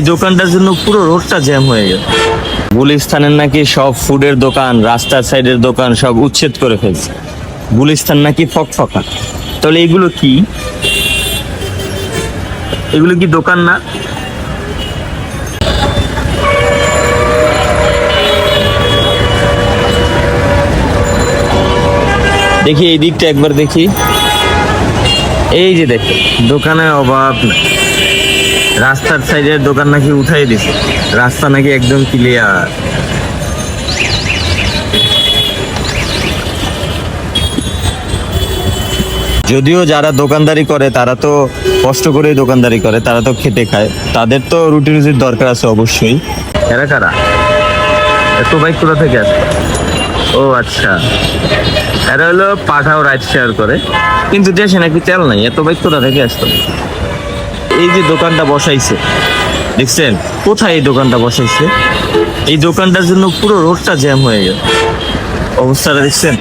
এই দোকানটার জন্য পুরো রোডটা জ্যাম হয়ে গেল। গুলিস্তানের নাকি সব ফুডের দোকান, রাস্তার সাইডের দোকান সব উচ্ছেদ করে ফেলছে। গুলিস্তান নাকি ফকফকা। তাহলে এগুলো কি? এগুলো কি দোকান না? দেখি এই দিকটা একবার দেখি। এই যে দেখো, দোকানে অভাব নাই। রাস্তার সাইডের দোকান নাকি উঠাই দিছে, রাস্তা নাকি একদম ক্লিয়ার। যদিও যারা দোকানদারি করে তারা তো কষ্ট করে দোকানদারি করে, তারা তো খেটে খায়, তাদের তো রুটি রুজির দরকার আছে অবশ্যই। এরা কারা? এত বাইক কোথা থেকে আসে? ও আচ্ছা, এরা হলো পাঠাও রাইড শেয়ার করে, কিন্তু দেশে নাকি তেল নাই। এত বাইক কোথা থেকে আসতো? এই যে দোকানটা বসাইছে, দেখছেন কোথায় এই দোকানটা বসাইছে? এই দোকানটার জন্য পুরো রোডটা জ্যাম হয়ে গেল। অবস্থাটা দেখছেন?